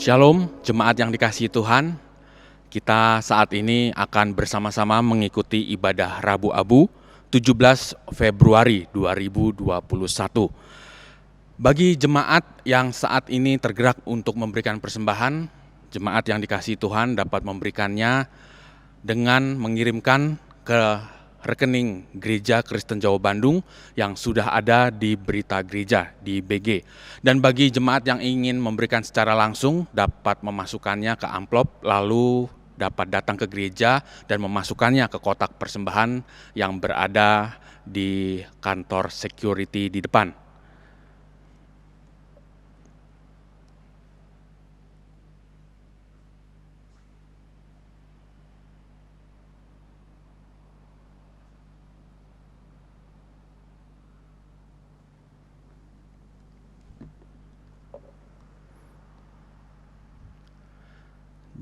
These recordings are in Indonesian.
Shalom, jemaat yang dikasihi Tuhan. Kita saat ini akan bersama-sama mengikuti ibadah Rabu Abu 17 Februari 2021. Bagi jemaat yang saat ini tergerak untuk memberikan persembahan, jemaat yang dikasihi Tuhan dapat memberikannya dengan mengirimkan ke rekening Gereja Kristen Jawa Bandung yang sudah ada di berita gereja di BG. Dan bagi jemaat yang ingin memberikan secara langsung dapat memasukkannya ke amplop lalu dapat datang ke gereja dan memasukkannya ke kotak persembahan yang berada di kantor security di depan.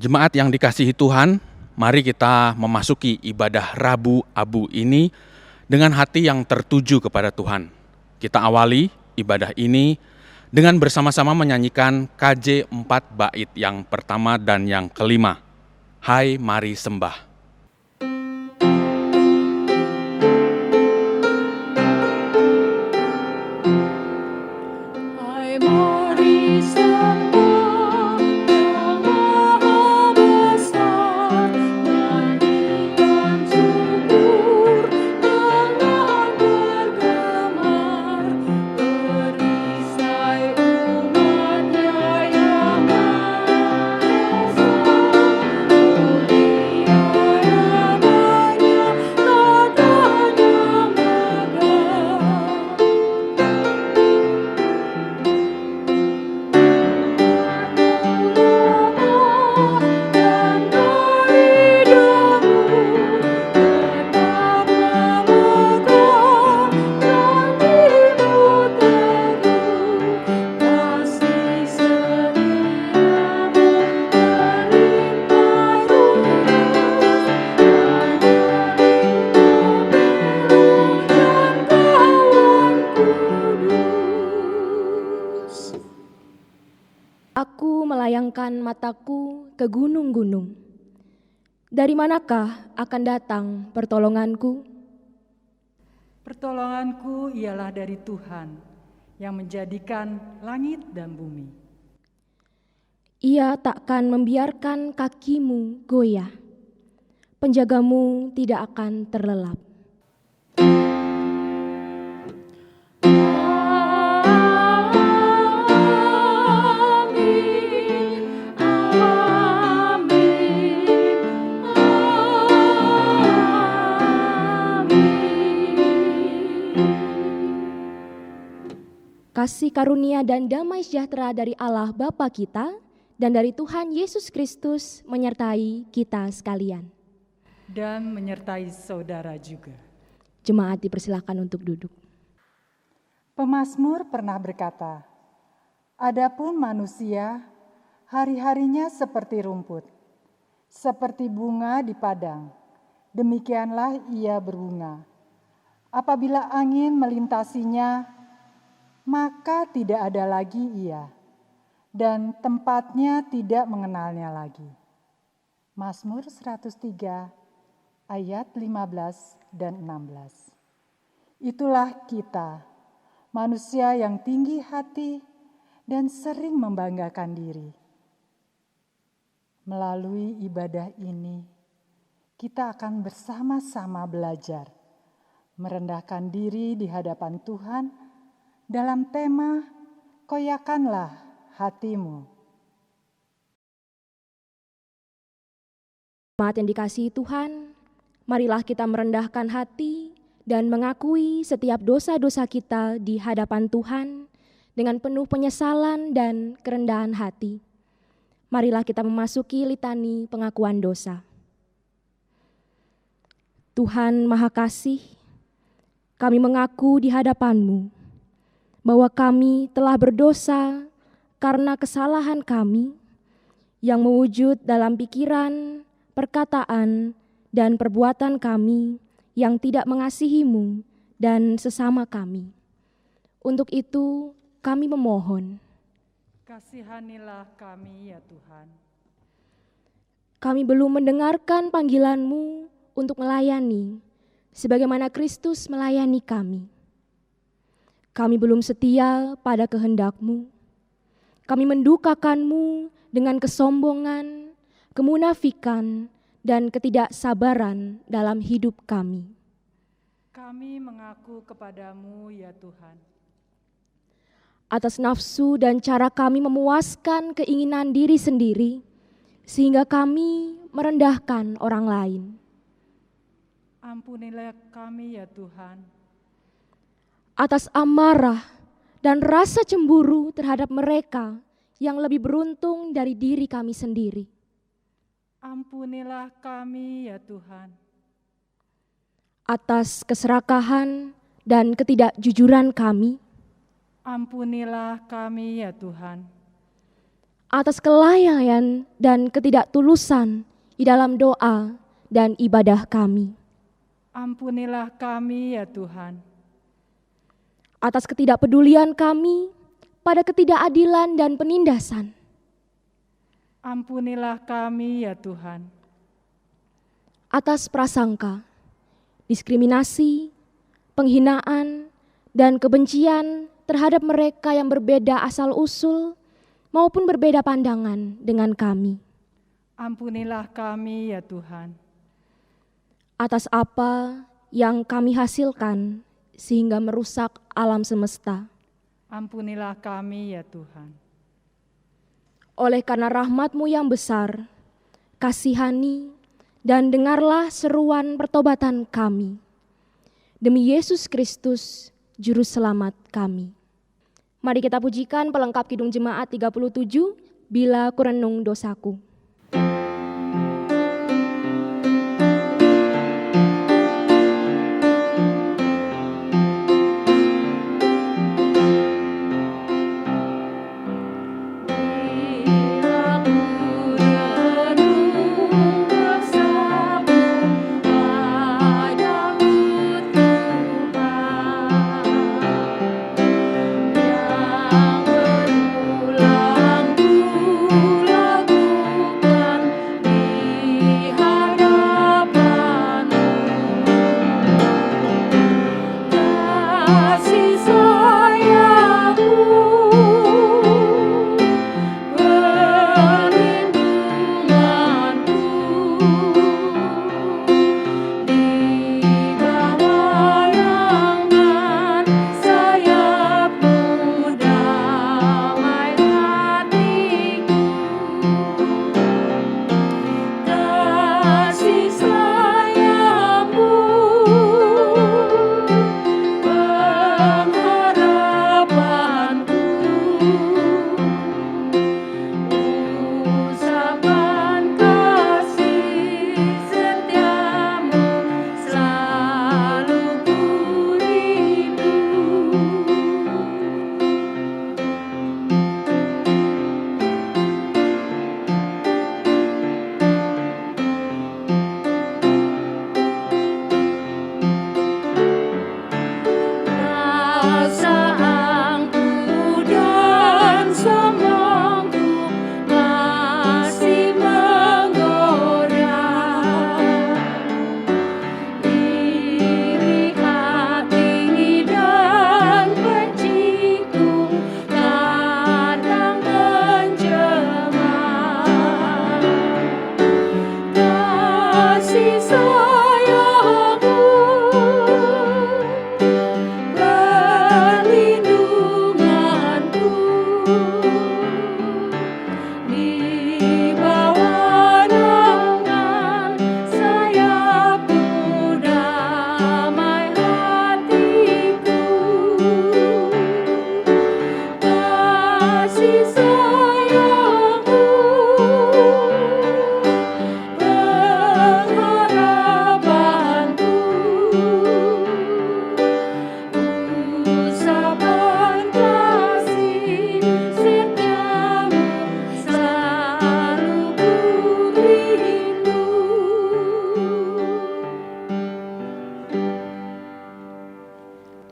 Jemaat yang dikasihi Tuhan, mari kita memasuki ibadah Rabu Abu ini dengan hati yang tertuju kepada Tuhan. Kita awali ibadah ini dengan bersama-sama menyanyikan KJ 4 bait yang pertama dan yang kelima. Hai mari sembah. Aku melayangkan mataku ke gunung-gunung. Dari manakah akan datang pertolonganku? Pertolonganku ialah dari Tuhan yang menjadikan langit dan bumi. Ia takkan membiarkan kakimu goyah. Penjagamu tidak akan terlelap. Kasih karunia dan damai sejahtera dari Allah Bapa kita dan dari Tuhan Yesus Kristus menyertai kita sekalian. Dan menyertai saudara juga. Jemaat dipersilakan untuk duduk. Pemazmur pernah berkata, "Adapun manusia, hari-harinya seperti rumput, seperti bunga di padang, demikianlah ia berbunga. Apabila angin melintasinya, maka tidak ada lagi ia, dan tempatnya tidak mengenalnya lagi." Mazmur 103 ayat 15 dan 16. Itulah kita, manusia yang tinggi hati dan sering membanggakan diri. Melalui ibadah ini, kita akan bersama-sama belajar merendahkan diri di hadapan Tuhan dalam tema "Koyakanlah hatimu". Jemaat yang dikasihi Tuhan, marilah kita merendahkan hati dan mengakui setiap dosa-dosa kita di hadapan Tuhan dengan penuh penyesalan dan kerendahan hati. Marilah kita memasuki litani pengakuan dosa. Tuhan Maha Kasih, kami mengaku di hadapan-Mu bahwa kami telah berdosa karena kesalahan kami yang mewujud dalam pikiran, perkataan, dan perbuatan kami yang tidak mengasihi-Mu dan sesama kami. Untuk itu kami memohon, Kasihanilah kami ya Tuhan. Kami belum mendengarkan panggilan-Mu untuk melayani, sebagaimana Kristus melayani kami. Kami belum setia pada kehendak-Mu. Kami mendukakan-Mu dengan kesombongan, kemunafikan, dan ketidaksabaran dalam hidup kami. Kami mengaku kepadamu ya Tuhan. Atas nafsu dan cara kami memuaskan keinginan diri sendiri, sehingga kami merendahkan orang lain. Ampunilah kami ya Tuhan. Atas amarah dan rasa cemburu terhadap mereka yang lebih beruntung dari diri kami sendiri. Ampunilah kami ya Tuhan. Atas keserakahan dan ketidakjujuran kami. Ampunilah kami ya Tuhan. Atas kelalaian dan ketidaktulusan di dalam doa dan ibadah kami. Ampunilah kami ya Tuhan. Atas ketidakpedulian kami pada ketidakadilan dan penindasan. Ampunilah kami ya Tuhan. Atas prasangka, diskriminasi, penghinaan, dan kebencian terhadap mereka yang berbeda asal-usul maupun berbeda pandangan dengan kami. Ampunilah kami ya Tuhan. Atas apa yang kami hasilkan sehingga merusak alam semesta. Ampunilah kami ya Tuhan. Oleh karena rahmat-Mu yang besar, kasihani dan dengarlah seruan pertobatan kami. Demi Yesus Kristus, Juru Selamat kami. Mari kita pujikan pelengkap Kidung Jemaat 37, Bila Kurenung Dosaku.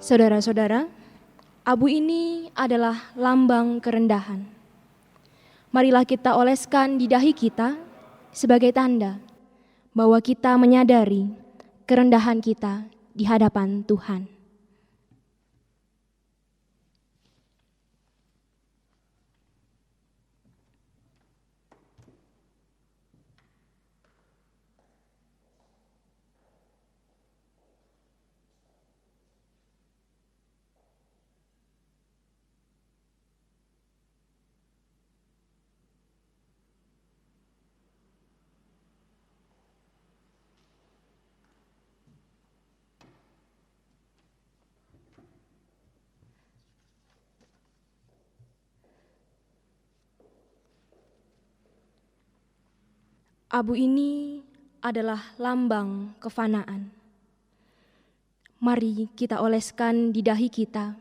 Saudara-saudara, abu ini adalah lambang kerendahan. Marilah kita oleskan di dahi kita sebagai tanda bahwa kita menyadari kerendahan kita di hadapan Tuhan. Abu ini adalah lambang kefanaan. Mari kita oleskan di dahi kita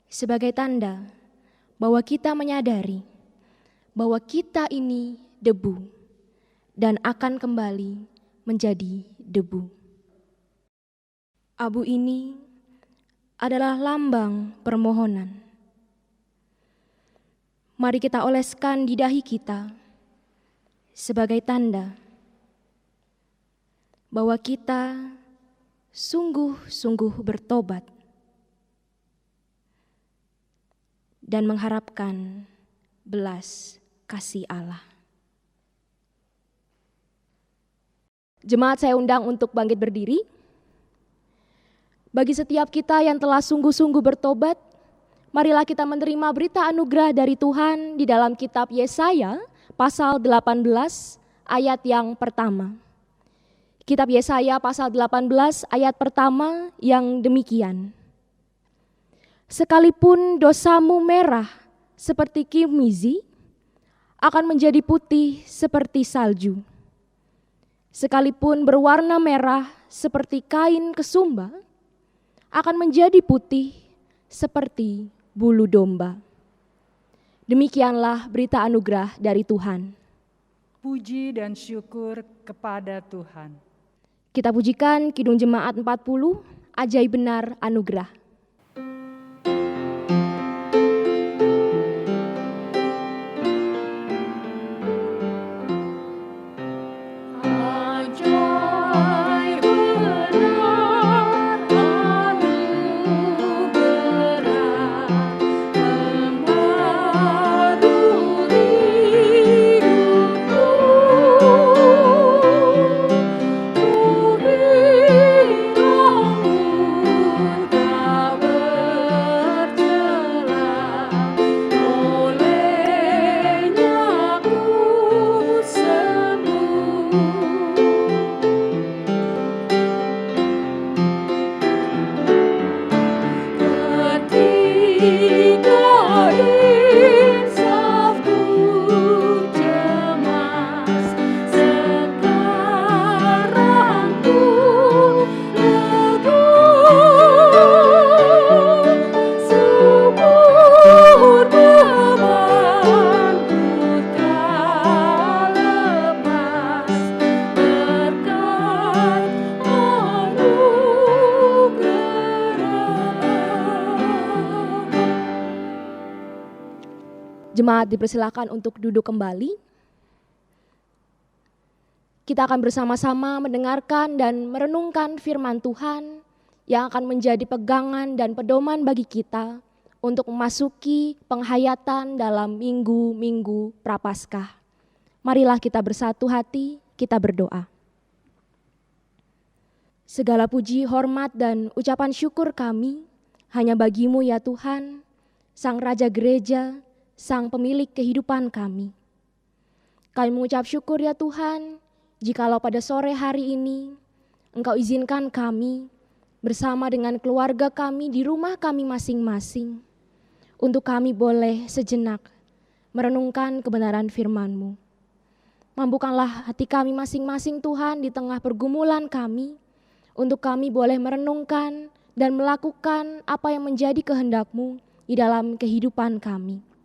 sebagai tanda bahwa kita menyadari bahwa kita ini debu dan akan kembali menjadi debu. Abu ini adalah lambang permohonan. Mari kita oleskan di dahi kita sebagai tanda bahwa kita sungguh-sungguh bertobat dan mengharapkan belas kasih Allah. Jemaat, saya undang untuk bangkit berdiri. Bagi setiap kita yang telah sungguh-sungguh bertobat, marilah kita menerima berita anugerah dari Tuhan di dalam kitab Yesaya pasal 18 ayat yang pertama. Kitab Yesaya pasal 18 ayat pertama yang demikian. Sekalipun dosamu merah seperti kirmizi, akan menjadi putih seperti salju. Sekalipun berwarna merah seperti kain kesumba, akan menjadi putih seperti bulu domba. Demikianlah berita anugerah dari Tuhan. Puji dan syukur kepada Tuhan. Kita pujikan Kidung Jemaat 40, Ajaib Benar Anugerah. Jemaat dipersilakan untuk duduk kembali. Kita akan bersama-sama mendengarkan dan merenungkan firman Tuhan yang akan menjadi pegangan dan pedoman bagi kita untuk memasuki penghayatan dalam minggu-minggu Prapaskah. Marilah kita bersatu hati, kita berdoa. Segala puji, hormat, dan ucapan syukur kami hanya bagi-Mu ya Tuhan, Sang Raja Gereja, Sang Pemilik kehidupan kami. Kami mengucap syukur ya Tuhan, jikalau pada sore hari ini Engkau izinkan kami bersama dengan keluarga kami di rumah kami masing-masing, untuk kami boleh sejenak merenungkan kebenaran firman-Mu. Mampukanlah hati kami masing-masing Tuhan di tengah pergumulan kami, untuk kami boleh merenungkan dan melakukan apa yang menjadi kehendak-Mu di dalam kehidupan kami.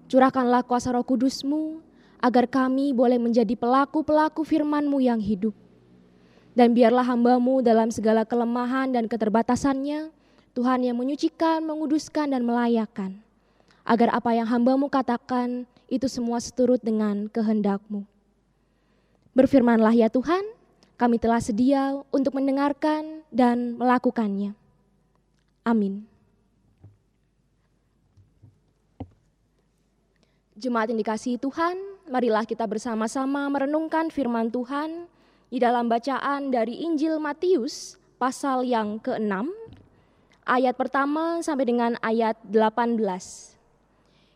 Curahkanlah kuasa Roh Kudus-Mu agar kami boleh menjadi pelaku-pelaku firman-Mu yang hidup. Dan biarlah hamba-Mu dalam segala kelemahan dan keterbatasannya, Tuhan yang menyucikan, menguduskan, dan melayakkan. Agar apa yang hamba-Mu katakan itu semua seturut dengan kehendak-Mu. Berfirmanlah ya Tuhan, kami telah sedia untuk mendengarkan dan melakukannya. Amin. Jemaat yang dikasihi Tuhan, marilah kita bersama-sama merenungkan firman Tuhan di dalam bacaan dari Injil Matius pasal yang ke-6, ayat pertama sampai dengan ayat 18.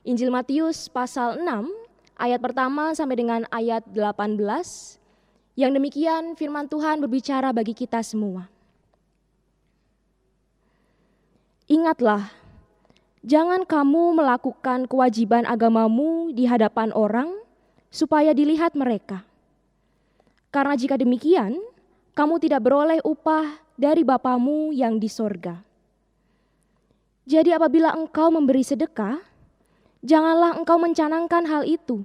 Injil Matius pasal 6, ayat pertama sampai dengan ayat 18, yang demikian firman Tuhan berbicara bagi kita semua. Ingatlah, jangan kamu melakukan kewajiban agamamu di hadapan orang supaya dilihat mereka. Karena jika demikian, kamu tidak beroleh upah dari Bapamu yang di sorga. Jadi apabila engkau memberi sedekah, janganlah engkau mencanangkan hal itu,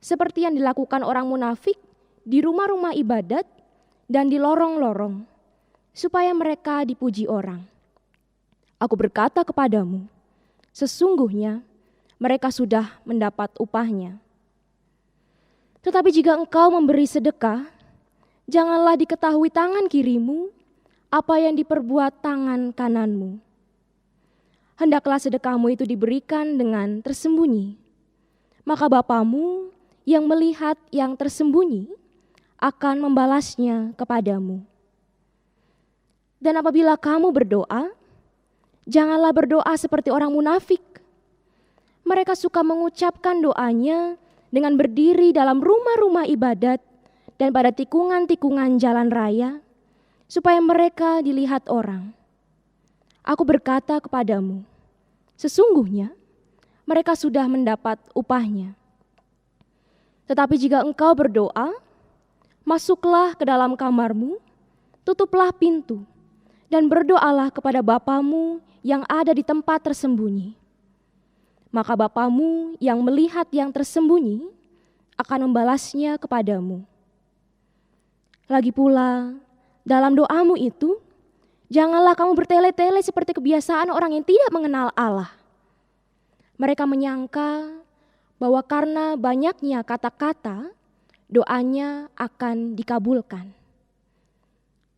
seperti yang dilakukan orang munafik di rumah-rumah ibadat dan di lorong-lorong, supaya mereka dipuji orang. Aku berkata kepadamu, sesungguhnya mereka sudah mendapat upahnya. Tetapi jika engkau memberi sedekah, janganlah diketahui tangan kirimu apa yang diperbuat tangan kananmu. Hendaklah sedekahmu itu diberikan dengan tersembunyi, maka Bapamu yang melihat yang tersembunyi akan membalasnya kepadamu. Dan apabila kamu berdoa, janganlah berdoa seperti orang munafik. Mereka suka mengucapkan doanya dengan berdiri dalam rumah-rumah ibadat dan pada tikungan-tikungan jalan raya, supaya mereka dilihat orang. Aku berkata kepadamu, sesungguhnya mereka sudah mendapat upahnya. Tetapi jika engkau berdoa, masuklah ke dalam kamarmu, tutuplah pintu, dan berdoalah kepada Bapamu yang ada di tempat tersembunyi. Maka Bapamu yang melihat yang tersembunyi akan membalasnya kepadamu. Lagi pula, dalam doamu itu, janganlah kamu bertele-tele seperti kebiasaan orang yang tidak mengenal Allah. Mereka menyangka bahwa karena banyaknya kata-kata, doanya akan dikabulkan.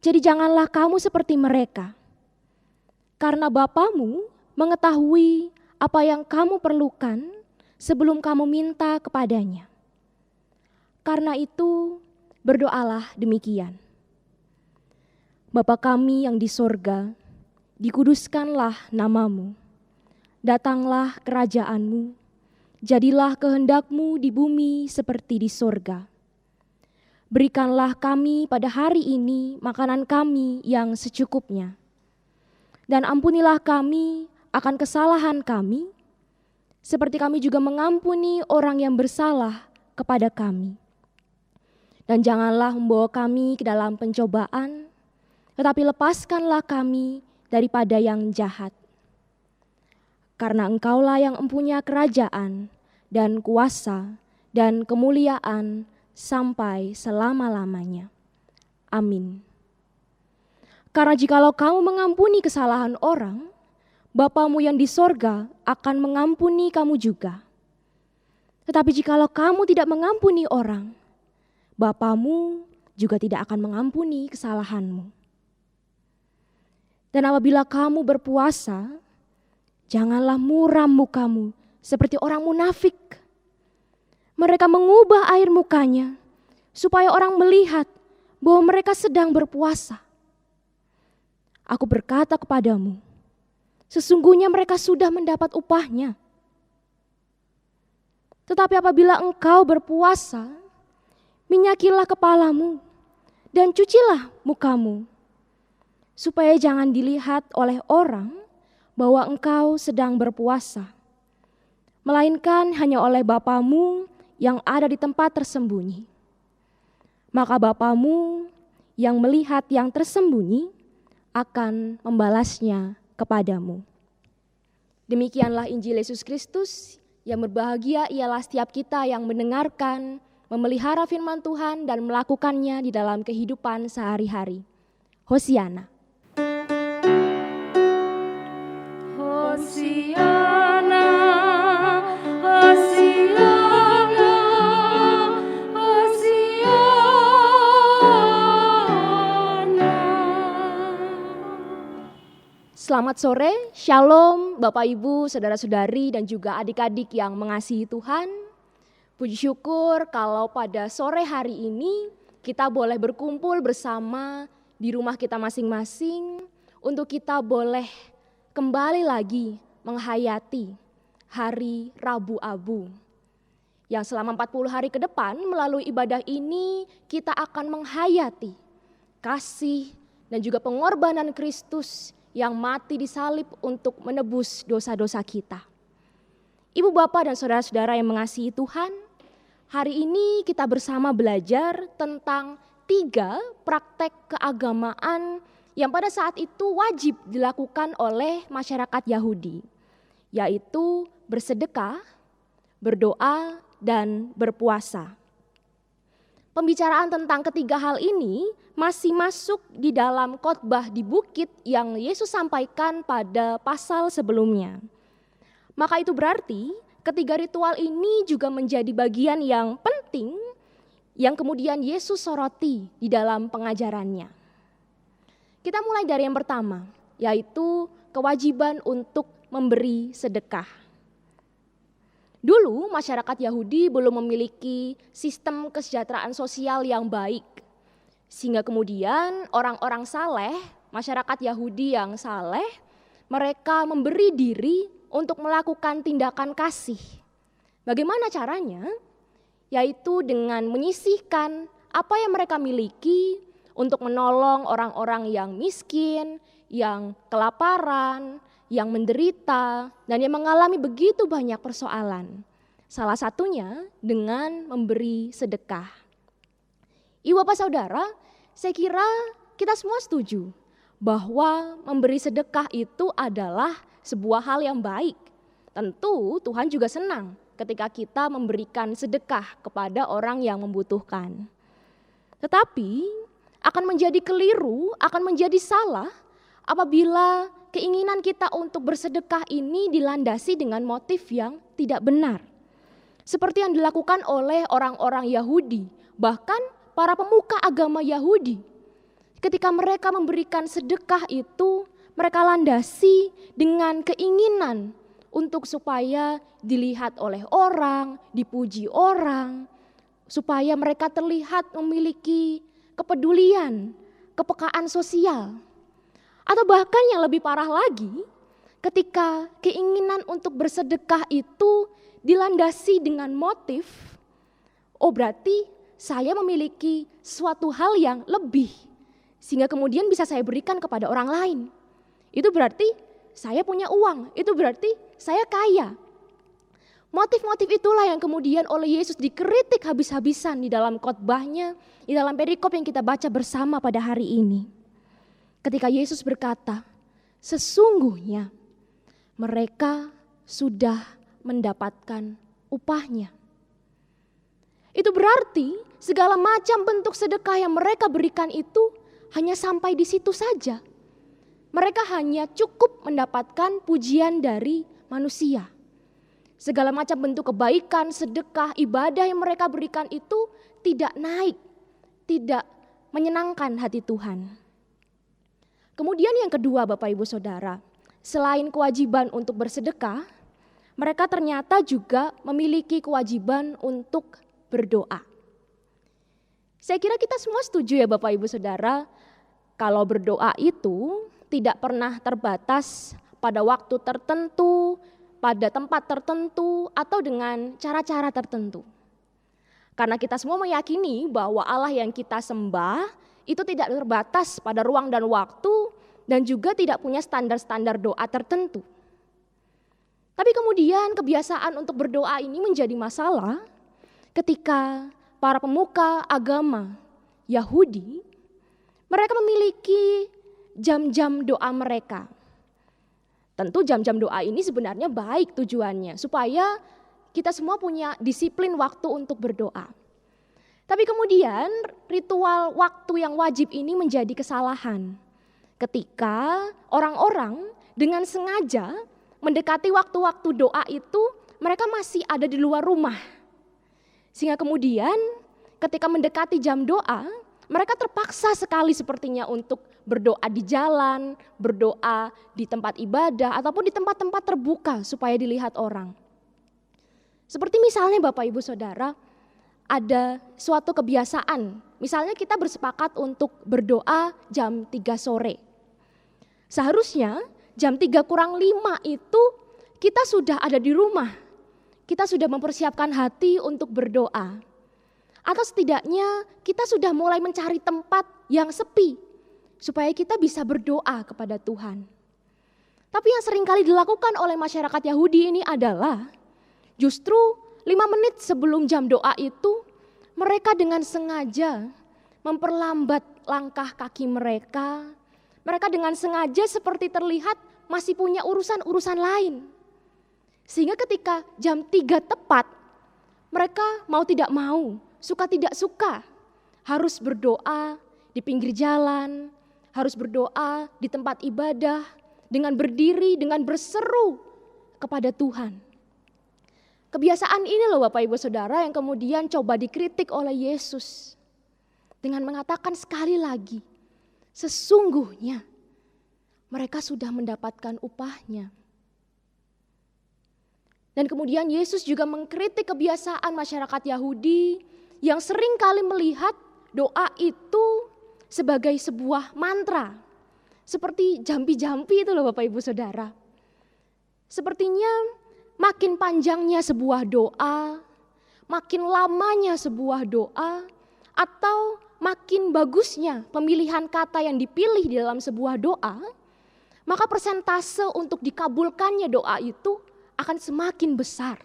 Jadi janganlah kamu seperti mereka, karena Bapamu mengetahui apa yang kamu perlukan sebelum kamu minta kepadanya. Karena itu, berdoalah demikian. Bapa kami yang di sorga, dikuduskanlah namamu. Datanglah kerajaanmu, jadilah kehendakmu di bumi seperti di sorga. Berikanlah kami pada hari ini makanan kami yang secukupnya. Dan ampunilah kami akan kesalahan kami, seperti kami juga mengampuni orang yang bersalah kepada kami. Dan janganlah membawa kami ke dalam pencobaan, tetapi lepaskanlah kami daripada yang jahat. Karena Engkaulah yang empunya kerajaan dan kuasa dan kemuliaan sampai selama-lamanya. Amin. Karena jikalau kamu mengampuni kesalahan orang, Bapamu yang di sorga akan mengampuni kamu juga. Tetapi jikalau kamu tidak mengampuni orang, Bapamu juga tidak akan mengampuni kesalahanmu. Dan apabila kamu berpuasa, janganlah muram mukamu seperti orang munafik. Mereka mengubah air mukanya supaya orang melihat bahwa mereka sedang berpuasa. Aku berkata kepadamu, sesungguhnya mereka sudah mendapat upahnya. Tetapi apabila engkau berpuasa, minyakilah kepalamu dan cucilah mukamu, supaya jangan dilihat oleh orang bahwa engkau sedang berpuasa, melainkan hanya oleh Bapamu yang ada di tempat tersembunyi. Maka Bapamu yang melihat yang tersembunyi akan membalasnya kepadamu. Demikianlah Injil Yesus Kristus. Yang berbahagia ialah setiap kita yang mendengarkan, memelihara firman Tuhan dan melakukannya di dalam kehidupan sehari-hari. Hosiana. Hosiana, Hosiana. Selamat sore, Shalom Bapak Ibu, Saudara-saudari dan juga adik-adik yang mengasihi Tuhan. Puji syukur kalau pada sore hari ini kita boleh berkumpul bersama di rumah kita masing-masing untuk kita boleh kembali lagi menghayati hari Rabu Abu. Yang selama 40 hari ke depan melalui ibadah ini kita akan menghayati kasih dan juga pengorbanan Kristus yang mati di salib untuk menebus dosa-dosa kita. Ibu bapak dan saudara-saudara yang mengasihi Tuhan, hari ini kita bersama belajar tentang 3 praktek keagamaan yang pada saat itu wajib dilakukan oleh masyarakat Yahudi, yaitu bersedekah, berdoa, dan berpuasa. Pembicaraan tentang ketiga hal ini masih masuk di dalam khotbah di bukit yang Yesus sampaikan pada pasal sebelumnya. Maka itu berarti ketiga ritual ini juga menjadi bagian yang penting yang kemudian Yesus soroti di dalam pengajarannya. Kita mulai dari yang pertama, yaitu kewajiban untuk memberi sedekah. Dulu masyarakat Yahudi belum memiliki sistem kesejahteraan sosial yang baik. Sehingga kemudian orang-orang saleh, masyarakat Yahudi yang saleh, mereka memberi diri untuk melakukan tindakan kasih. Bagaimana caranya? Yaitu dengan menyisihkan apa yang mereka miliki untuk menolong orang-orang yang miskin, yang kelaparan, yang menderita, dan yang mengalami begitu banyak persoalan. Salah satunya dengan memberi sedekah. Ibu bapak saudara, saya kira kita semua setuju bahwa memberi sedekah itu adalah sebuah hal yang baik. Tentu Tuhan juga senang ketika kita memberikan sedekah kepada orang yang membutuhkan. Tetapi akan menjadi keliru, akan menjadi salah apabila keinginan kita untuk bersedekah ini dilandasi dengan motif yang tidak benar. Seperti yang dilakukan oleh orang-orang Yahudi, bahkan para pemuka agama Yahudi. Ketika mereka memberikan sedekah itu, mereka landasi dengan keinginan untuk supaya dilihat oleh orang, dipuji orang, supaya mereka terlihat memiliki kepedulian, kepekaan sosial. Atau bahkan yang lebih parah lagi, ketika keinginan untuk bersedekah itu dilandasi dengan motif, oh berarti saya memiliki suatu hal yang lebih, sehingga kemudian bisa saya berikan kepada orang lain. Itu berarti saya punya uang, itu berarti saya kaya. Motif-motif itulah yang kemudian oleh Yesus dikritik habis-habisan di dalam khotbahnya, di dalam perikop yang kita baca bersama pada hari ini. Ketika Yesus berkata, sesungguhnya mereka sudah mendapatkan upahnya. Itu berarti segala macam bentuk sedekah yang mereka berikan itu hanya sampai di situ saja. Mereka hanya cukup mendapatkan pujian dari manusia. Segala macam bentuk kebaikan, sedekah, ibadah yang mereka berikan itu tidak naik, tidak menyenangkan hati Tuhan. Kemudian yang kedua Bapak Ibu Saudara, selain kewajiban untuk bersedekah, mereka ternyata juga memiliki kewajiban untuk berdoa. Saya kira kita semua setuju ya Bapak Ibu Saudara, kalau berdoa itu tidak pernah terbatas pada waktu tertentu, pada tempat tertentu, atau dengan cara-cara tertentu. Karena kita semua meyakini bahwa Allah yang kita sembah itu tidak terbatas pada ruang dan waktu dan juga tidak punya standar-standar doa tertentu. Tapi kemudian kebiasaan untuk berdoa ini menjadi masalah ketika para pemuka agama Yahudi, mereka memiliki jam-jam doa mereka. Tentu jam-jam doa ini sebenarnya baik tujuannya, supaya kita semua punya disiplin waktu untuk berdoa. Tapi kemudian ritual waktu yang wajib ini menjadi kesalahan. Ketika orang-orang dengan sengaja mendekati waktu-waktu doa itu, mereka masih ada di luar rumah. Sehingga kemudian ketika mendekati jam doa, mereka terpaksa sekali sepertinya untuk berdoa di jalan, berdoa di tempat ibadah, ataupun di tempat-tempat terbuka supaya dilihat orang. Seperti misalnya Bapak Ibu Saudara, ada suatu kebiasaan. Misalnya kita bersepakat untuk berdoa jam 3 sore. Seharusnya jam 3 kurang 5 itu kita sudah ada di rumah. Kita sudah mempersiapkan hati untuk berdoa. Atau setidaknya kita sudah mulai mencari tempat yang sepi supaya kita bisa berdoa kepada Tuhan. Tapi yang seringkali dilakukan oleh masyarakat Yahudi ini adalah justru 5 menit sebelum jam doa itu mereka dengan sengaja memperlambat langkah kaki mereka. Mereka dengan sengaja seperti terlihat masih punya urusan-urusan lain. Sehingga ketika jam 3 tepat mereka mau tidak mau, suka tidak suka, harus berdoa di pinggir jalan, harus berdoa di tempat ibadah, dengan berdiri, dengan berseru kepada Tuhan. Kebiasaan ini loh Bapak Ibu Saudara yang kemudian coba dikritik oleh Yesus. Dengan mengatakan sekali lagi, sesungguhnya mereka sudah mendapatkan upahnya. Dan kemudian Yesus juga mengkritik kebiasaan masyarakat Yahudi yang sering kali melihat doa itu sebagai sebuah mantra. Seperti jampi-jampi itu loh Bapak Ibu Saudara. Sepertinya makin panjangnya sebuah doa, makin lamanya sebuah doa, atau makin bagusnya pemilihan kata yang dipilih di dalam sebuah doa, maka persentase untuk dikabulkannya doa itu akan semakin besar.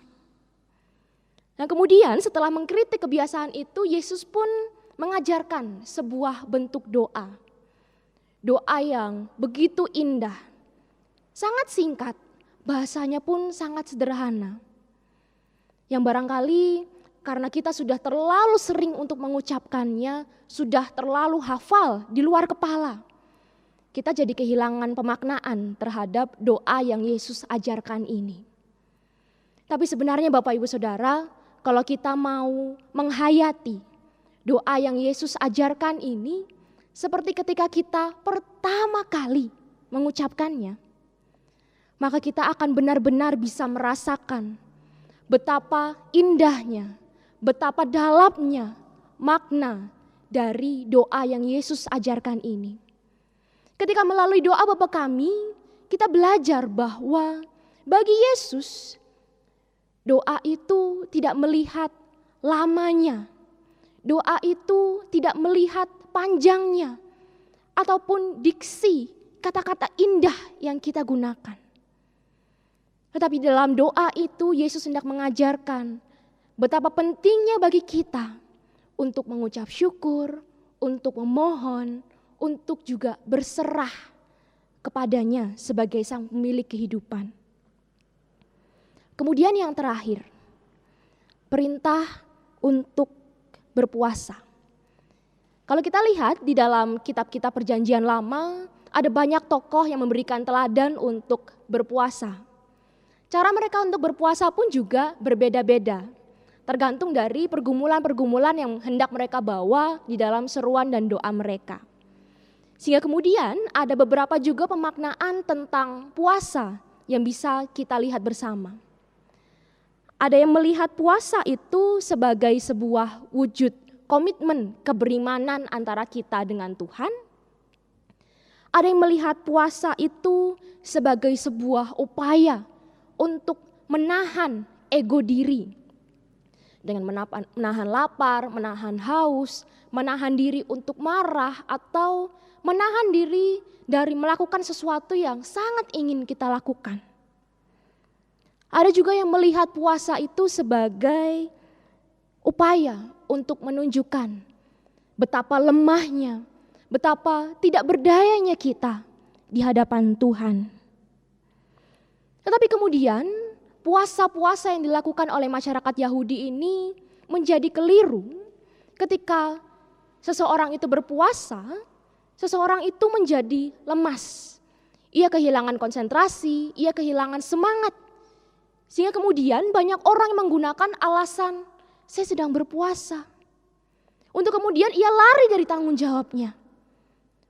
Nah kemudian setelah mengkritik kebiasaan itu, Yesus pun mengajarkan sebuah bentuk doa. Doa yang begitu indah, sangat singkat, bahasanya pun sangat sederhana. Yang barangkali karena kita sudah terlalu sering untuk mengucapkannya, sudah terlalu hafal di luar kepala, kita jadi kehilangan pemaknaan terhadap doa yang Yesus ajarkan ini. Tapi sebenarnya Bapak Ibu Saudara, kalau kita mau menghayati doa yang Yesus ajarkan ini, seperti ketika kita pertama kali mengucapkannya, maka kita akan benar-benar bisa merasakan betapa indahnya, betapa dalamnya makna dari doa yang Yesus ajarkan ini. Ketika melalui doa Bapa Kami, kita belajar bahwa bagi Yesus, doa itu tidak melihat lamanya, doa itu tidak melihat panjangnya, ataupun diksi kata-kata indah yang kita gunakan. Tetapi dalam doa itu Yesus hendak mengajarkan betapa pentingnya bagi kita untuk mengucap syukur, untuk memohon, untuk juga berserah kepadanya sebagai sang pemilik kehidupan. Kemudian yang terakhir, perintah untuk berpuasa. Kalau kita lihat di dalam kitab-kitab Perjanjian Lama, ada banyak tokoh yang memberikan teladan untuk berpuasa. Cara mereka untuk berpuasa pun juga berbeda-beda, tergantung dari pergumulan-pergumulan yang hendak mereka bawa di dalam seruan dan doa mereka. Sehingga kemudian ada beberapa juga pemaknaan tentang puasa yang bisa kita lihat bersama. Ada yang melihat puasa itu sebagai sebuah wujud komitmen keberimanan antara kita dengan Tuhan. Ada yang melihat puasa itu sebagai sebuah upaya untuk menahan ego diri. Dengan menahan lapar, menahan haus, menahan diri untuk marah, atau menahan diri dari melakukan sesuatu yang sangat ingin kita lakukan. Ada juga yang melihat puasa itu sebagai upaya untuk menunjukkan betapa lemahnya, betapa tidak berdayanya kita di hadapan Tuhan. Tetapi kemudian puasa-puasa yang dilakukan oleh masyarakat Yahudi ini menjadi keliru ketika seseorang itu berpuasa, seseorang itu menjadi lemas. Ia kehilangan konsentrasi, ia kehilangan semangat. Sehingga kemudian banyak orang yang menggunakan alasan, saya sedang berpuasa. Untuk kemudian ia lari dari tanggung jawabnya.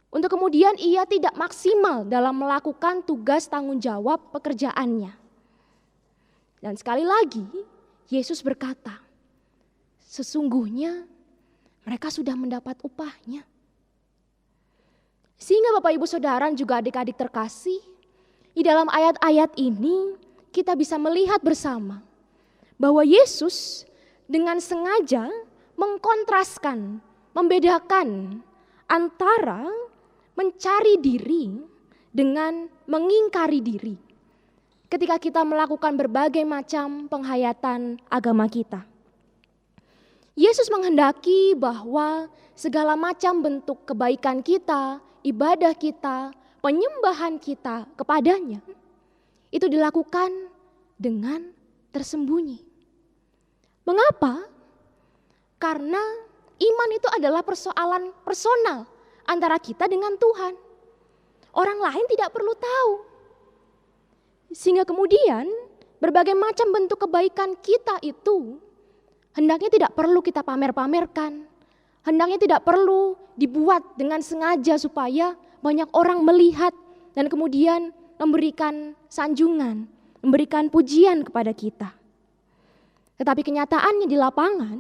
Untuk kemudian ia tidak maksimal dalam melakukan tugas tanggung jawab pekerjaannya. Dan sekali lagi Yesus berkata, sesungguhnya mereka sudah mendapat upahnya. Sehingga Bapak Ibu Saudara juga adik-adik terkasih, di dalam ayat-ayat ini kita bisa melihat bersama bahwa Yesus dengan sengaja mengkontraskan, membedakan antara mencari diri dengan mengingkari diri ketika kita melakukan berbagai macam penghayatan agama kita. Yesus menghendaki bahwa segala macam bentuk kebaikan kita, ibadah kita, penyembahan kita kepadanya itu dilakukan dengan tersembunyi. Mengapa? Karena iman itu adalah persoalan personal antara kita dengan Tuhan. Orang lain tidak perlu tahu. Sehingga kemudian berbagai macam bentuk kebaikan kita itu hendaknya tidak perlu kita pamer-pamerkan. Hendaknya tidak perlu dibuat dengan sengaja supaya banyak orang melihat dan kemudian memberikan sanjungan, memberikan pujian kepada kita. Tetapi kenyataannya di lapangan,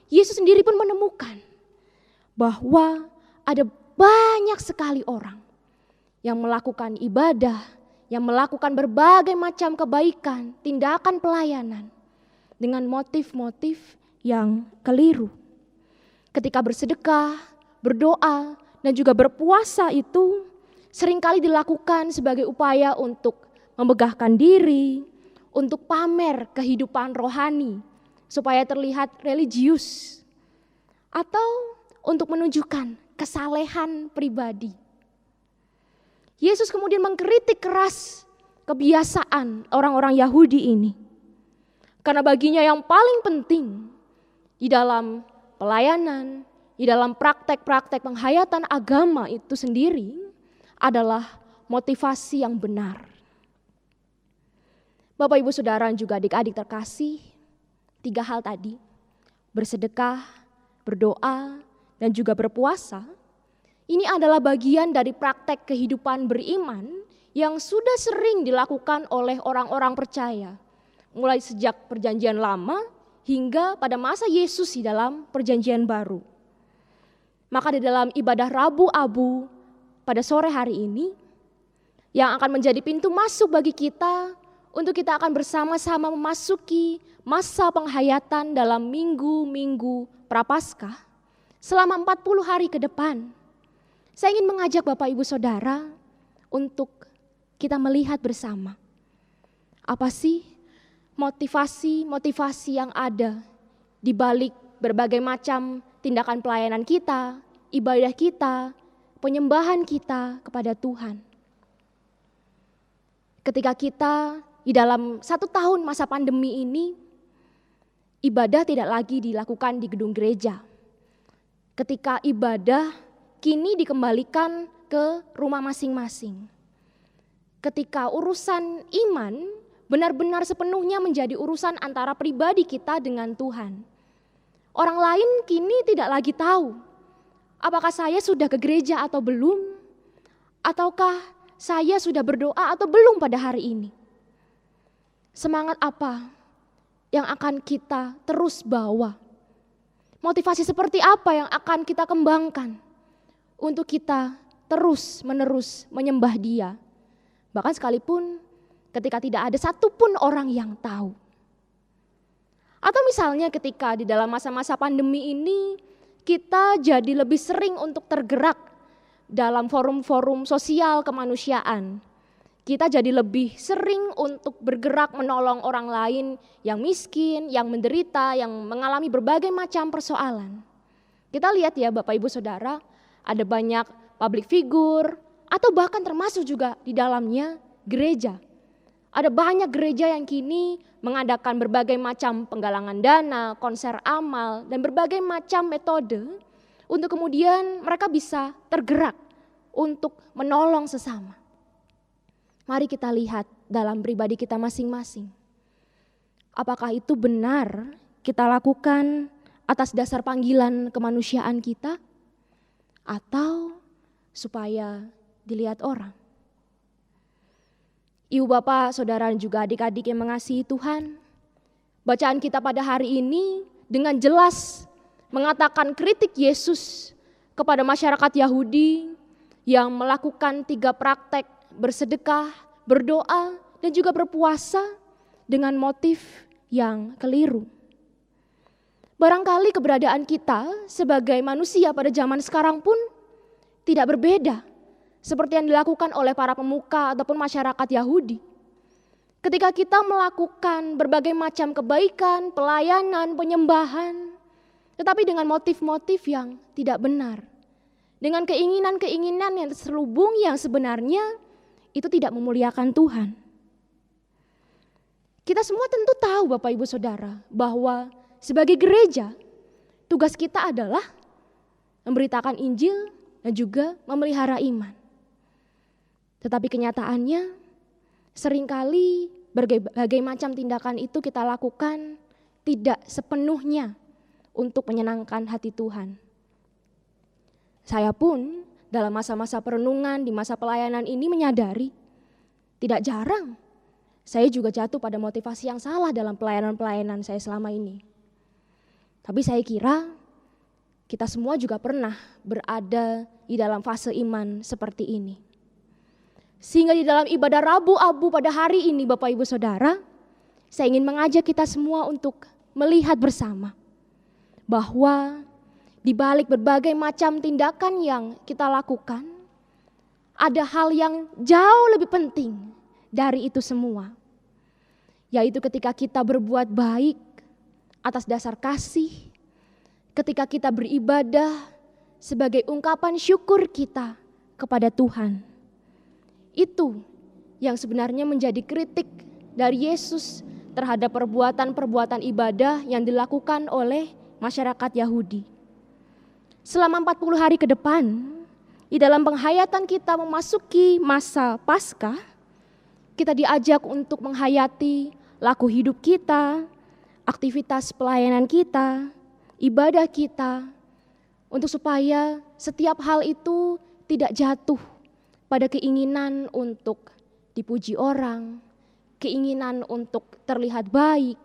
Yesus sendiri pun menemukan bahwa ada banyak sekali orang yang melakukan ibadah, yang melakukan berbagai macam kebaikan, tindakan pelayanan dengan motif-motif yang keliru. Ketika bersedekah, berdoa, dan juga berpuasa itu seringkali dilakukan sebagai upaya untuk memegahkan diri, untuk pamer kehidupan rohani, supaya terlihat religius, atau untuk menunjukkan kesalehan pribadi. Yesus kemudian mengkritik keras kebiasaan orang-orang Yahudi ini. Karena baginya yang paling penting di dalam pelayanan, di dalam praktek-praktek penghayatan agama itu sendiri adalah motivasi yang benar. Bapak Ibu Saudara juga adik-adik terkasih, 3 hal tadi, bersedekah, berdoa, dan juga berpuasa, ini adalah bagian dari praktek kehidupan beriman yang sudah sering dilakukan oleh orang-orang percaya, mulai sejak perjanjian lama hingga pada masa Yesus di dalam perjanjian baru. Maka di dalam ibadah Rabu Abu pada sore hari ini, yang akan menjadi pintu masuk bagi kita untuk kita akan bersama-sama memasuki masa penghayatan dalam minggu-minggu Prapaskah selama 40 hari ke depan. Saya ingin mengajak Bapak Ibu Saudara untuk kita melihat bersama. Apa sih motivasi-motivasi yang ada di balik berbagai macam tindakan pelayanan kita, ibadah kita, penyembahan kita kepada Tuhan. Ketika kita di dalam 1 tahun masa pandemi ini, ibadah tidak lagi dilakukan di gedung gereja. Ketika ibadah kini dikembalikan ke rumah masing-masing. Ketika urusan iman benar-benar sepenuhnya menjadi urusan antara pribadi kita dengan Tuhan. Orang lain kini tidak lagi tahu apakah saya sudah ke gereja atau belum, ataukah saya sudah berdoa atau belum pada hari ini. Semangat apa yang akan kita terus bawa? Motivasi seperti apa yang akan kita kembangkan untuk kita terus-menerus menyembah Dia? Bahkan sekalipun ketika tidak ada satupun orang yang tahu. Atau misalnya ketika di dalam masa-masa pandemi ini kita jadi lebih sering untuk tergerak dalam forum-forum sosial kemanusiaan. Kita jadi lebih sering untuk bergerak menolong orang lain yang miskin, yang menderita, yang mengalami berbagai macam persoalan. Kita lihat ya Bapak Ibu Saudara, ada banyak public figure atau bahkan termasuk juga di dalamnya gereja. Ada banyak gereja yang kini mengadakan berbagai macam penggalangan dana, konser amal, dan berbagai macam metode untuk kemudian mereka bisa tergerak untuk menolong sesama. Mari kita lihat dalam pribadi kita masing-masing. Apakah itu benar kita lakukan atas dasar panggilan kemanusiaan kita, atau supaya dilihat orang? Ibu bapak, saudara dan juga adik-adik yang mengasihi Tuhan, bacaan kita pada hari ini dengan jelas mengatakan kritik Yesus kepada masyarakat Yahudi yang melakukan 3 praktek bersedekah, berdoa, dan juga berpuasa dengan motif yang keliru. Barangkali keberadaan kita sebagai manusia pada zaman sekarang pun tidak berbeda seperti yang dilakukan oleh para pemuka ataupun masyarakat Yahudi. Ketika kita melakukan berbagai macam kebaikan, pelayanan, penyembahan, tetapi dengan motif-motif yang tidak benar, dengan keinginan-keinginan yang terselubung yang sebenarnya itu tidak memuliakan Tuhan. Kita semua tentu tahu Bapak Ibu Saudara bahwa sebagai gereja tugas kita adalah memberitakan Injil dan juga memelihara iman. Tetapi kenyataannya seringkali berbagai macam tindakan itu kita lakukan tidak sepenuhnya untuk menyenangkan hati Tuhan. Saya pun dalam masa-masa perenungan di masa pelayanan ini menyadari tidak jarang saya juga jatuh pada motivasi yang salah dalam pelayanan-pelayanan saya selama ini. Tapi saya kira kita semua juga pernah berada di dalam fase iman seperti ini. Sehingga di dalam ibadah Rabu Abu pada hari ini Bapak Ibu Saudara, saya ingin mengajak kita semua untuk melihat bersama bahwa di balik berbagai macam tindakan yang kita lakukan, ada hal yang jauh lebih penting dari itu semua. Yaitu ketika kita berbuat baik atas dasar kasih, ketika kita beribadah sebagai ungkapan syukur kita kepada Tuhan. Itu yang sebenarnya menjadi kritik dari Yesus terhadap perbuatan-perbuatan ibadah yang dilakukan oleh masyarakat Yahudi. Selama 40 hari ke depan, di dalam penghayatan kita memasuki masa Paskah, kita diajak untuk menghayati laku hidup kita, aktivitas pelayanan kita, ibadah kita, untuk supaya setiap hal itu tidak jatuh pada keinginan untuk dipuji orang, keinginan untuk terlihat baik,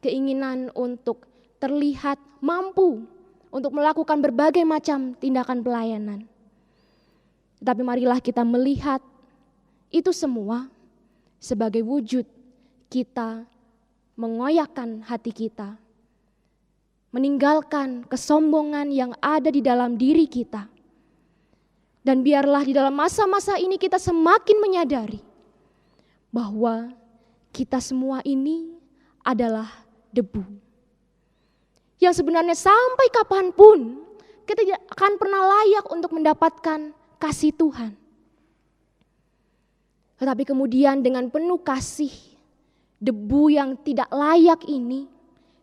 keinginan untuk terlihat mampu untuk melakukan berbagai macam tindakan pelayanan. Tetapi marilah kita melihat itu semua sebagai wujud kita mengoyakkan hati kita, meninggalkan kesombongan yang ada di dalam diri kita. Dan biarlah di dalam masa-masa ini kita semakin menyadari bahwa kita semua ini adalah debu. Yang sebenarnya sampai kapanpun kita tidak akan pernah layak untuk mendapatkan kasih Tuhan. Tetapi kemudian dengan penuh kasih, debu yang tidak layak ini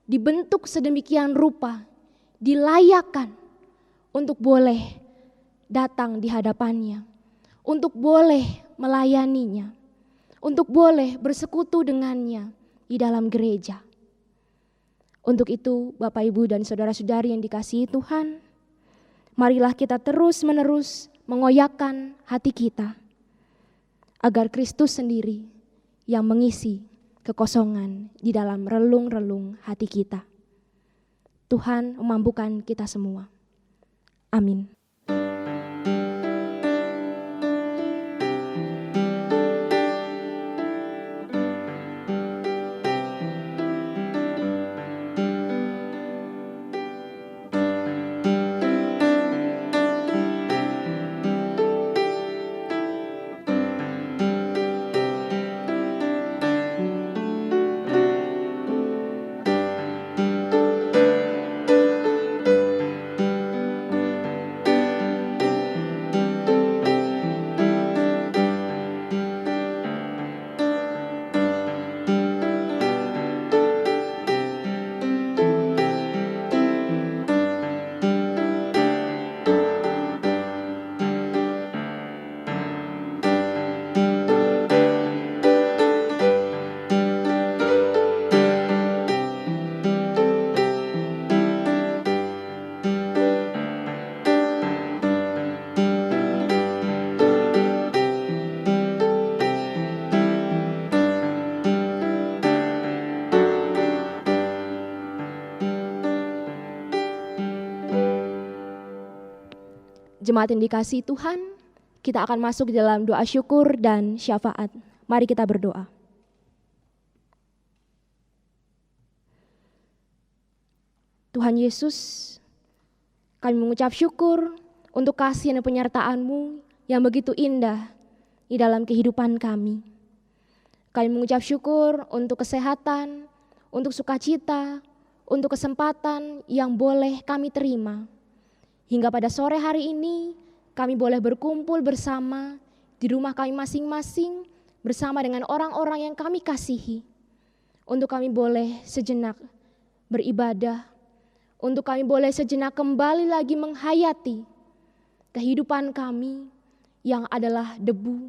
dibentuk sedemikian rupa, dilayakkan untuk boleh datang di hadapannya, untuk boleh melayaninya, untuk boleh bersekutu dengannya di dalam gereja. Untuk itu Bapak Ibu dan saudara-saudari yang dikasihi Tuhan, marilah kita terus-menerus mengoyakkan hati kita, agar Kristus sendiri yang mengisi kekosongan di dalam relung-relung hati kita. Tuhan memampukan kita semua. Amin. Jemaat yang dikasihi Tuhan, kita akan masuk di dalam doa syukur dan syafaat. Mari kita berdoa. Tuhan Yesus, kami mengucap syukur untuk kasih dan penyertaan-Mu yang begitu indah di dalam kehidupan kami. Kami mengucap syukur untuk kesehatan, untuk sukacita, untuk kesempatan yang boleh kami terima. Hingga pada sore hari ini, kami boleh berkumpul bersama di rumah kami masing-masing, bersama dengan orang-orang yang kami kasihi. Untuk kami boleh sejenak beribadah, untuk kami boleh sejenak kembali lagi menghayati kehidupan kami yang adalah debu,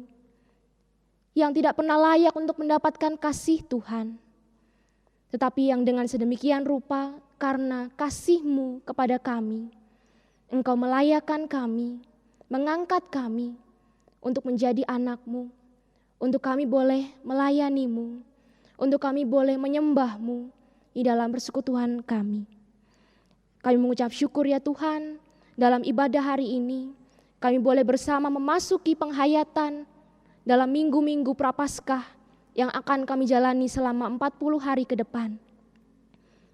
yang tidak pernah layak untuk mendapatkan kasih Tuhan. Tetapi yang dengan sedemikian rupa, karena kasih-Mu kepada kami, Engkau melayakkan kami, mengangkat kami untuk menjadi anak-Mu, untuk kami boleh melayani-Mu, untuk kami boleh menyembah-Mu di dalam persekutuan kami. Kami mengucap syukur ya Tuhan, dalam ibadah hari ini, kami boleh bersama memasuki penghayatan dalam minggu-minggu Prapaskah yang akan kami jalani selama 40 hari ke depan.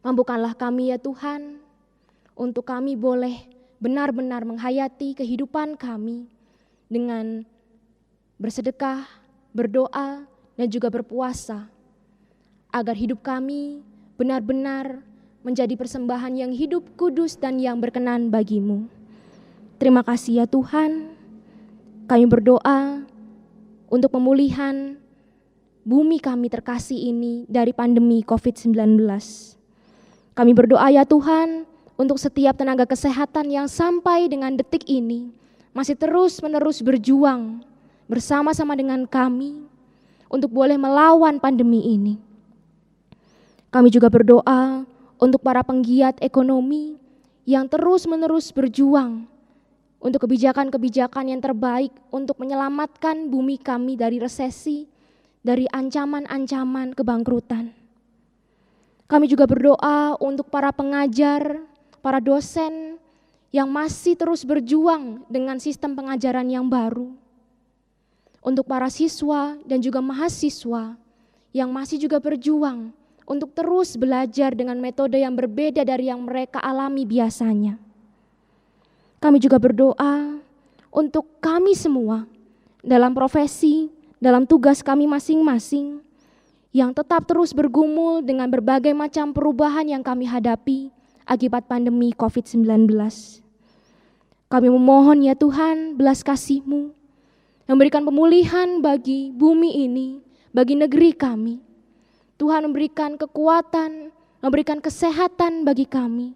Mampukanlah kami ya Tuhan, untuk kami boleh benar-benar menghayati kehidupan kami dengan bersedekah, berdoa, dan juga berpuasa, agar hidup kami benar-benar menjadi persembahan yang hidup, kudus, dan yang berkenan bagi-Mu. Terima kasih ya Tuhan, kami berdoa untuk pemulihan bumi kami terkasih ini dari pandemi COVID-19. Kami berdoa ya Tuhan, untuk setiap tenaga kesehatan yang sampai dengan detik ini masih terus-menerus berjuang bersama-sama dengan kami untuk boleh melawan pandemi ini. Kami juga berdoa untuk para penggiat ekonomi yang terus-menerus berjuang untuk kebijakan-kebijakan yang terbaik untuk menyelamatkan bumi kami dari resesi, dari ancaman-ancaman kebangkrutan. Kami juga berdoa untuk para pengajar, para dosen yang masih terus berjuang dengan sistem pengajaran yang baru. Untuk para siswa dan juga mahasiswa yang masih juga berjuang untuk terus belajar dengan metode yang berbeda dari yang mereka alami biasanya. Kami juga berdoa untuk kami semua dalam profesi, dalam tugas kami masing-masing yang tetap terus bergumul dengan berbagai macam perubahan yang kami hadapi akibat pandemi COVID-19. Kami memohon ya Tuhan, belas kasih-Mu, memberikan pemulihan bagi bumi ini, bagi negeri kami. Tuhan memberikan kekuatan, memberikan kesehatan bagi kami,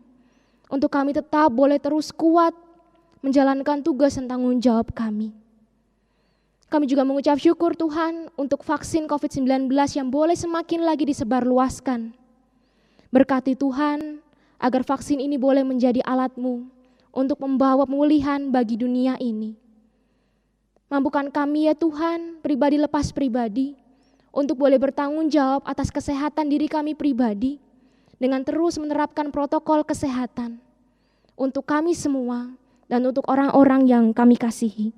untuk kami tetap boleh terus kuat menjalankan tugas dan tanggung jawab kami. Kami juga mengucap syukur Tuhan untuk vaksin COVID-19 yang boleh semakin lagi disebarluaskan. Berkati Tuhan, agar vaksin ini boleh menjadi alat-Mu untuk membawa pemulihan bagi dunia ini. Mampukan kami ya Tuhan, pribadi lepas pribadi, untuk boleh bertanggung jawab atas kesehatan diri kami pribadi, dengan terus menerapkan protokol kesehatan, untuk kami semua dan untuk orang-orang yang kami kasihi.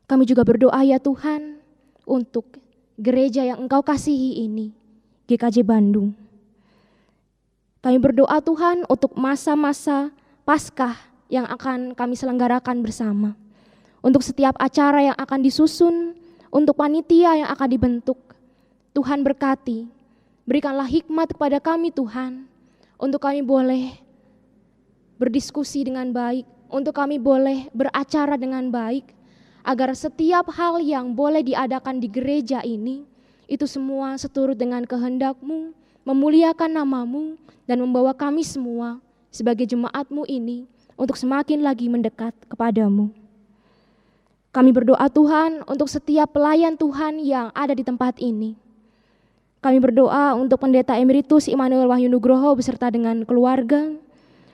Kami juga berdoa ya Tuhan, untuk gereja yang Engkau kasihi ini, GKJ Bandung. Kami berdoa Tuhan untuk masa-masa Paskah yang akan kami selenggarakan bersama. Untuk setiap acara yang akan disusun, untuk panitia yang akan dibentuk. Tuhan berkati, berikanlah hikmat kepada kami Tuhan, untuk kami boleh berdiskusi dengan baik, untuk kami boleh beracara dengan baik, agar setiap hal yang boleh diadakan di gereja ini, itu semua seturut dengan kehendak-Mu, memuliakan nama-Mu, dan membawa kami semua sebagai jemaat-Mu ini untuk semakin lagi mendekat kepada-Mu. Kami berdoa Tuhan untuk setiap pelayan Tuhan yang ada di tempat ini. Kami berdoa untuk Pendeta Emeritus Immanuel Wahyu Nugroho beserta dengan keluarga,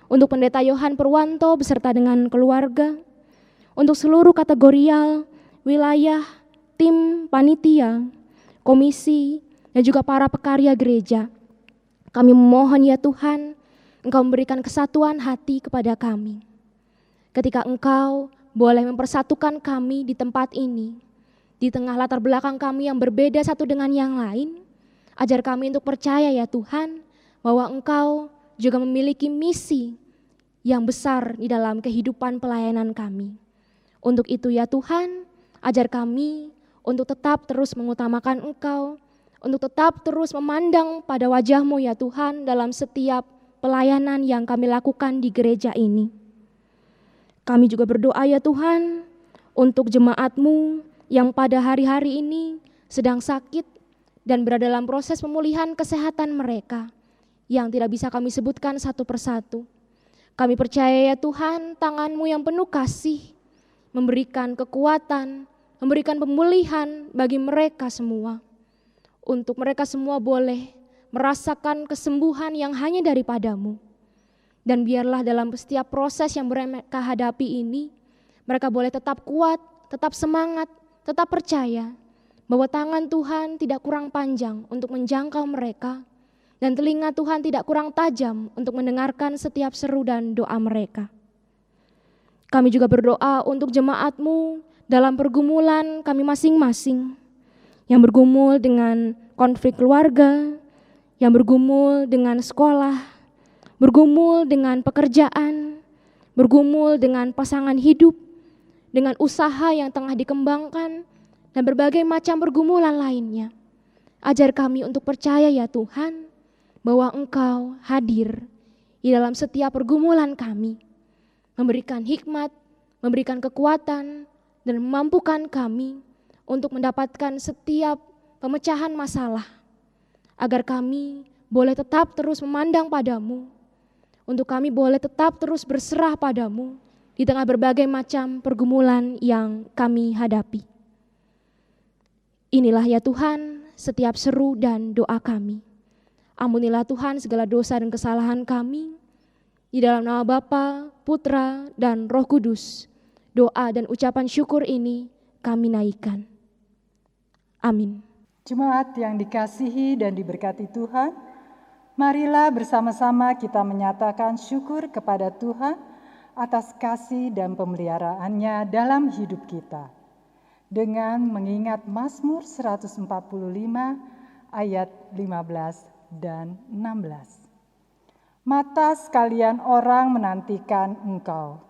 untuk Pendeta Yohan Purwanto beserta dengan keluarga, untuk seluruh kategorial, wilayah, tim, panitia, komisi, dan juga para pekarya gereja. Kami memohon ya Tuhan, Engkau memberikan kesatuan hati kepada kami. ketika Engkau boleh mempersatukan kami di tempat ini, di tengah latar belakang kami yang berbeda satu dengan yang lain. Ajar kami untuk percaya ya Tuhan, bahwa Engkau juga memiliki misi yang besar di dalam kehidupan pelayanan kami. Untuk itu ya Tuhan, ajar kami untuk tetap terus mengutamakan Engkau, untuk tetap terus memandang pada wajah-Mu ya Tuhan dalam setiap pelayanan yang kami lakukan di gereja ini. Kami juga berdoa ya Tuhan untuk jemaat-Mu yang pada hari-hari ini sedang sakit dan berada dalam proses pemulihan kesehatan mereka yang tidak bisa kami sebutkan satu persatu. Kami percaya ya Tuhan, tangan-Mu yang penuh kasih memberikan kekuatan, memberikan pemulihan bagi mereka semua. Untuk mereka semua boleh merasakan kesembuhan yang hanya daripada-Mu. Dan biarlah dalam setiap proses yang mereka hadapi ini, mereka boleh tetap kuat, tetap semangat, tetap percaya bahwa tangan Tuhan tidak kurang panjang untuk menjangkau mereka, dan telinga Tuhan tidak kurang tajam untuk mendengarkan setiap seru dan doa mereka. Kami juga berdoa untuk jemaat-Mu dalam pergumulan kami masing-masing, yang bergumul dengan konflik keluarga, yang bergumul dengan sekolah, bergumul dengan pekerjaan, bergumul dengan pasangan hidup, dengan usaha yang tengah dikembangkan, dan berbagai macam pergumulan lainnya. Ajar kami untuk percaya ya Tuhan, bahwa Engkau hadir di dalam setiap pergumulan kami, memberikan hikmat, memberikan kekuatan, dan memampukan kami untuk mendapatkan setiap pemecahan masalah, agar kami boleh tetap terus memandang pada-Mu, untuk kami boleh tetap terus berserah pada-Mu di tengah berbagai macam pergumulan yang kami hadapi. Inilah ya Tuhan setiap seru dan doa kami. Ampunilah Tuhan segala dosa dan kesalahan kami. Di dalam nama Bapa, Putra, dan Roh Kudus, doa dan ucapan syukur ini kami naikkan. Amin. Jemaat yang dikasihi dan diberkati Tuhan, marilah bersama-sama kita menyatakan syukur kepada Tuhan atas kasih dan pemeliharaannya dalam hidup kita, dengan mengingat Mazmur 145 ayat 15 dan 16. Mata sekalian orang menantikan Engkau,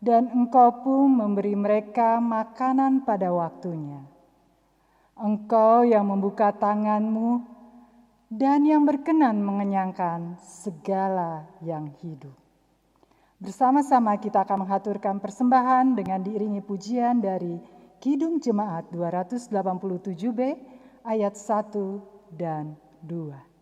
dan Engkau pun memberi mereka makanan pada waktunya. Engkau yang membuka tangan-Mu dan yang berkenan mengenyangkan segala yang hidup. Bersama-sama kita akan menghaturkan persembahan dengan diiringi pujian dari Kidung Jemaat 287B ayat 1 dan 2.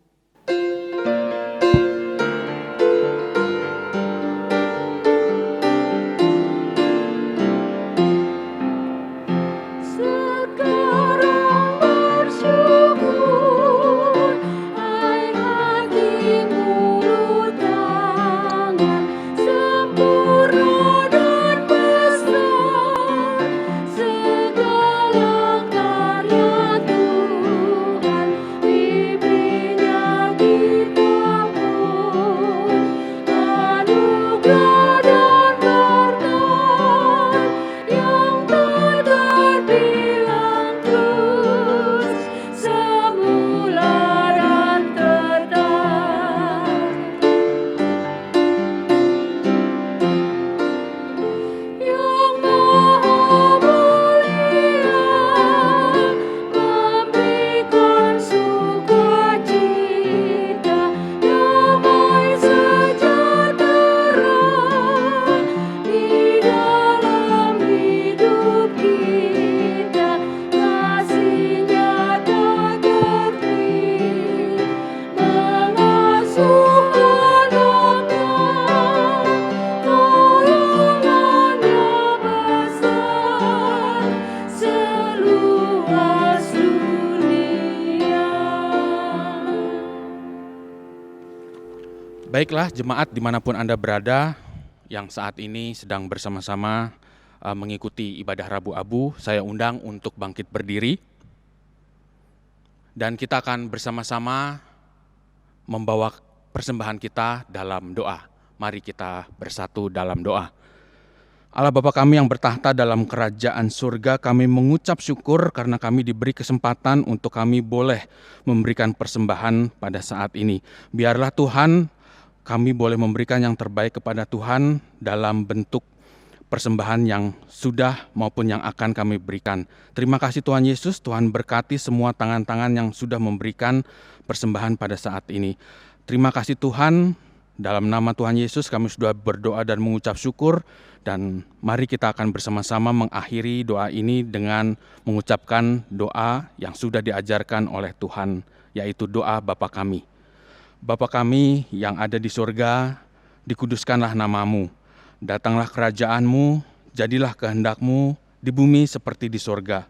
Baiklah jemaat dimanapun Anda berada yang saat ini sedang bersama-sama mengikuti ibadah Rabu Abu, saya undang untuk bangkit berdiri. Dan kita akan bersama-sama membawa persembahan kita dalam doa. Mari kita bersatu dalam doa. Allah Bapa kami yang bertahta dalam kerajaan surga, kami mengucap syukur karena kami diberi kesempatan untuk kami boleh memberikan persembahan pada saat ini. Biarlah Tuhan, kami boleh memberikan yang terbaik kepada Tuhan dalam bentuk persembahan yang sudah maupun yang akan kami berikan. Terima kasih Tuhan Yesus, Tuhan berkati semua tangan-tangan yang sudah memberikan persembahan pada saat ini. Terima kasih Tuhan, dalam nama Tuhan Yesus kami sudah berdoa dan mengucap syukur, dan mari kita akan bersama-sama mengakhiri doa ini dengan mengucapkan doa yang sudah diajarkan oleh Tuhan, yaitu doa Bapa kami. Bapa kami yang ada di surga, dikuduskanlah namamu. Datanglah kerajaan-Mu, jadilah kehendak-Mu di bumi seperti di surga.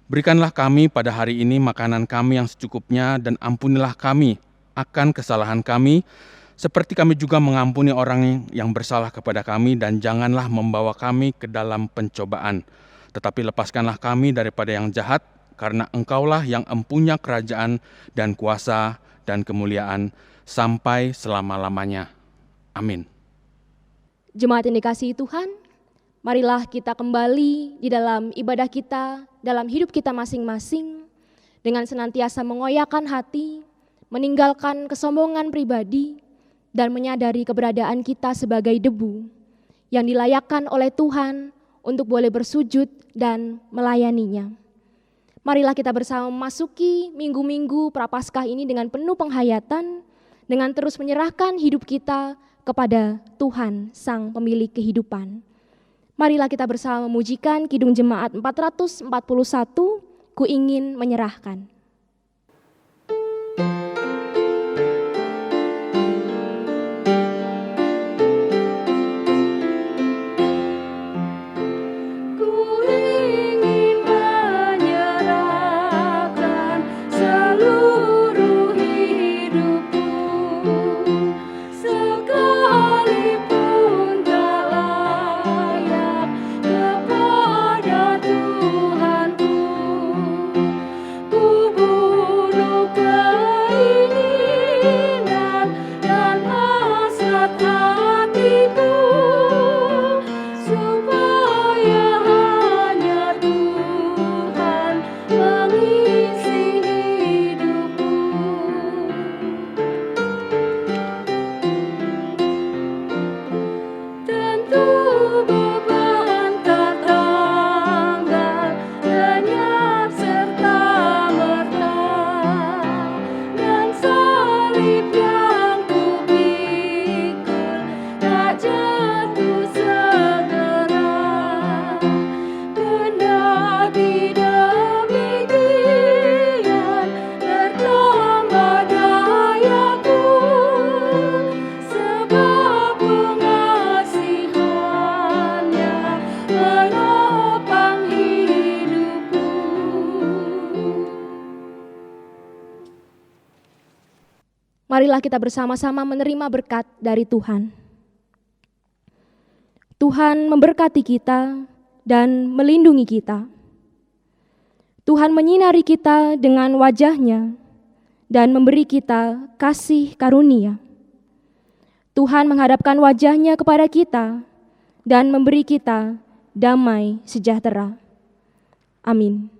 Berikanlah kami pada hari ini makanan kami yang secukupnya, dan ampunilah kami akan kesalahan kami, seperti kami juga mengampuni orang yang bersalah kepada kami, dan janganlah membawa kami ke dalam pencobaan. Tetapi lepaskanlah kami daripada yang jahat, karena Engkaulah yang empunya kerajaan dan kuasa dan kemuliaan sampai selama-lamanya. Amin. Jemaat yang dikasihi Tuhan, marilah kita kembali di dalam ibadah kita, dalam hidup kita masing-masing, dengan senantiasa mengoyakkan hati, meninggalkan kesombongan pribadi, dan menyadari keberadaan kita sebagai debu yang dilayakkan oleh Tuhan untuk boleh bersujud dan melayaninya. Marilah kita bersama memasuki minggu-minggu Prapaskah ini dengan penuh penghayatan, dengan terus menyerahkan hidup kita kepada Tuhan, Sang Pemilik kehidupan. Marilah kita bersama memujikan Kidung Jemaat 441, Ku Ingin Menyerahkan. Marilah kita bersama-sama menerima berkat dari Tuhan. Tuhan memberkati kita dan melindungi kita. Tuhan menyinari kita dengan wajah-Nya dan memberi kita kasih karunia. Tuhan menghadapkan wajah-Nya kepada kita dan memberi kita damai sejahtera. Amin.